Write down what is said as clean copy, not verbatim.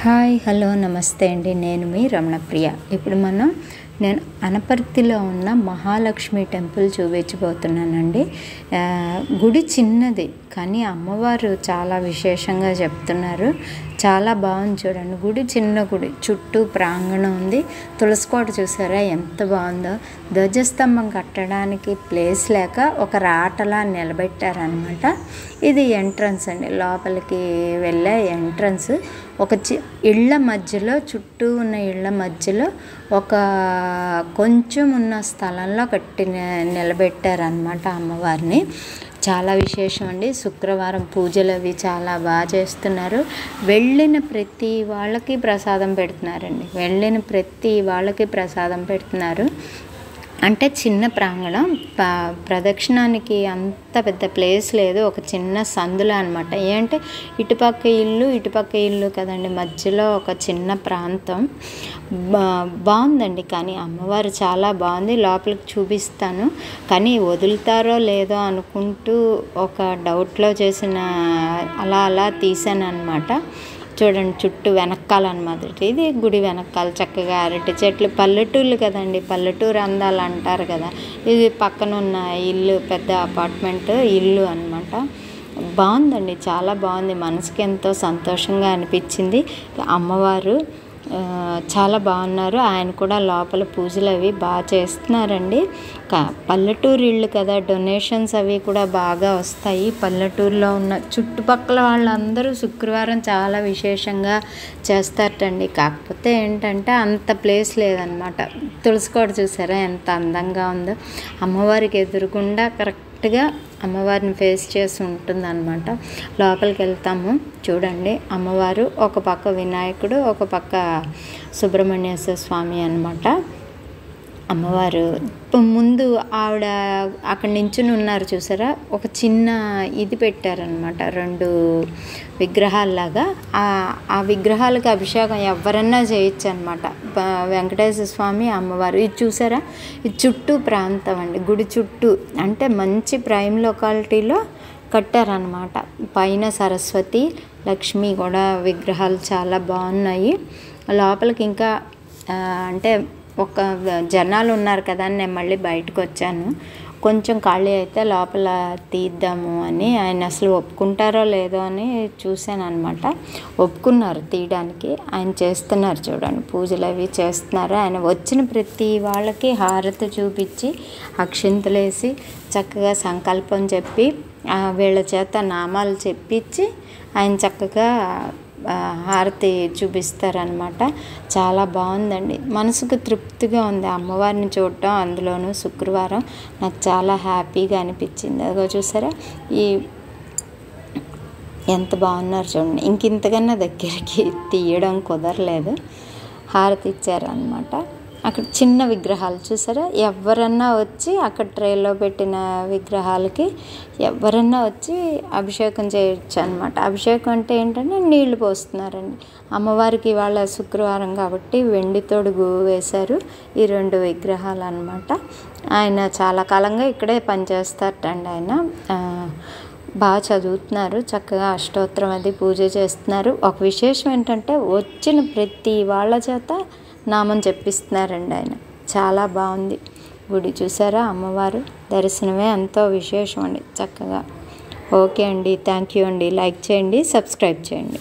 Hi hello నమస్తే అండి. నేను మీ రమణప్రియ. ఇప్పుడు నేను అనపర్తిలో ఉన్న మహాలక్ష్మి టెంపుల్ చూపించబోతున్నానండి. గుడి చిన్నది కానీ అమ్మవారు చాలా విశేషంగా చెప్తున్నారు. చాలా బాగుంది చూడండి. గుడి చిన్న గుడి, చుట్టూ ప్రాంగణం ఉంది. తులసి కోట చూసారా ఎంత బాగుందో. ధ్వజస్తంభం కట్టడానికి ప్లేస్ లేక ఒక రాటలా నిలబెట్టారనమాట. ఇది ఎంట్రన్స్ అండి, లోపలికి వెళ్ళే ఎంట్రన్స్. ఒక ఇళ్ళ మధ్యలో, చుట్టూ ఉన్న ఇళ్ళ మధ్యలో ఒక కొంచెం ఉన్న స్థలంలో నిలబెట్టారనమాట అమ్మవారిని. చాలా విశేషం అండి. శుక్రవారం పూజలు అవి చాలా బాగా చేస్తున్నారు. వెళ్ళిన ప్రతి వాళ్ళకి ప్రసాదం పెడుతున్నారండి. పెడుతున్నారు. అంటే చిన్న ప్రాంగణం, ప్రదక్షిణానికి అంత పెద్ద ప్లేస్ లేదు. ఒక చిన్న సందులో అనమాట. ఏంటంటే ఇటుపక్క ఇల్లు కదండి, మధ్యలో ఒక చిన్న ప్రాంతం. బాగుందండి. కానీ అమ్మవారు చాలా బాగుంది. లోపలికి చూపిస్తాను, కానీ వదులుతారో లేదో అనుకుంటూ ఒక డౌట్లో చేసిన అలా తీసాను అనమాట. చూడండి, చుట్టూ వెనకాలన్నమాట. ఇది గుడి వెనకాల చక్కగా అరటి చెట్లు. పల్లెటూళ్ళు కదండి, పల్లెటూరు అందాలు అంటారు కదా. ఇది పక్కన ఉన్న ఇల్లు పెద్ద అపార్ట్మెంట్ ఇల్లు అనమాట. బాగుందండి, చాలా బాగుంది. మనసుకి ఎంతో సంతోషంగా అనిపించింది. అమ్మవారు చాలా బాగున్నారు. ఆయన కూడా లోపల పూజలు అవి బాగా చేస్తున్నారండి. పల్లెటూరు ఇళ్ళు కదా, డొనేషన్స్ అవి కూడా బాగా వస్తాయి. పల్లెటూరులో ఉన్న చుట్టుపక్కల వాళ్ళందరూ శుక్రవారం చాలా విశేషంగా చేస్తారటండి. కాకపోతే ఏంటంటే అంత ప్లేస్ లేదనమాట. తులసి కోట చూసారా ఎంత అందంగా ఉందో. అమ్మవారికి ఎదురుగుండా కరెక్ట్గా అమ్మవారిని ఫేస్ చేసి ఉంటుందన్నమాట. లోపలికి వెళ్తాము. చూడండి, అమ్మవారు ఒక పక్క వినాయకుడు, ఒక పక్క సుబ్రహ్మణ్యేశ్వర స్వామి అన్నమాట. అమ్మవారు ముందు ఆవిడ అక్కడి నించుని ఉన్నారు చూసారా. ఒక చిన్న ఇది పెట్టారనమాట, 2 విగ్రహాల్లాగా. ఆ విగ్రహాలకు అభిషేకం ఎవరన్నా చేయొచ్చు అనమాట. వెంకటేశ్వర స్వామి, అమ్మవారు. ఇది చూసారా, ఇది చుట్టూ ప్రాంతం అండి. గుడి చుట్టూ అంటే మంచి ప్రైమ్ లొకాలిటీలో కట్టారనమాట. పైన సరస్వతి, లక్ష్మి కూడా విగ్రహాలు చాలా బాగున్నాయి. లోపలికి ఇంకా అంటే ఒక జనాలు ఉన్నారు కదా అని నేను మళ్ళీ బయటకు వచ్చాను. కొంచెం ఖాళీ అయితే లోపల తీద్దాము అని. ఆయన అసలు ఒప్పుకుంటారో లేదో అని చూశాను అనమాట. ఒప్పుకున్నారు తీయడానికి. ఆయన చేస్తున్నారు చూడండి, పూజలు అవి చేస్తున్నారు. ఆయన వచ్చిన ప్రతి వాళ్ళకి హారతి చూపించి, అక్షింతలేసి, చక్కగా సంకల్పం చెప్పి, వీళ్ళ చేత నామాలు చెప్పించి ఆయన చక్కగా హారతి చూపిస్తారనమాట. చాలా బాగుందండి. మనసుకు తృప్తిగా ఉంది అమ్మవారిని చూడటం. అందులోనూ శుక్రవారం నాకు చాలా హ్యాపీగా అనిపించింది. అదిగో చూసారా, ఎంత బాగున్నారు చూడండి. ఇంతకన్నా దగ్గరికి తీయడం కుదరలేదు. హారతి ఇచ్చారనమాట. అక్కడ చిన్న విగ్రహాలు చూసారా. ఎవరన్నా వచ్చి అక్కడ ట్రేలో పెట్టిన విగ్రహాలకి ఎవరన్నా వచ్చి అభిషేకం చేయొచ్చు అనమాట. అభిషేకం అంటే ఏంటంటే నీళ్లు పోస్తున్నారండి. అమ్మవారికి ఇవాళ శుక్రవారం కాబట్టి వెండి తొడుగు వేశారు ఈ 2 విగ్రహాలు అనమాట. ఆయన చాలా కాలంగా ఇక్కడే పనిచేస్తారటండి. ఆయన బాగా చదువుతున్నారు, చక్కగా అష్టోత్తరం అది పూజ చేస్తున్నారు. ఒక విశేషం ఏంటంటే వచ్చిన ప్రతి వాళ్ళ చేత నామం చెప్పిస్తున్నారండి ఆయన. చాలా బాగుంది గుడి. చూసారా, అమ్మవారు దర్శనమే ఎంతో విశేషం అండి. చక్కగా ఓకే అండి, థ్యాంక్ యూ అండి. లైక్ చేయండి, సబ్స్క్రైబ్ చేయండి.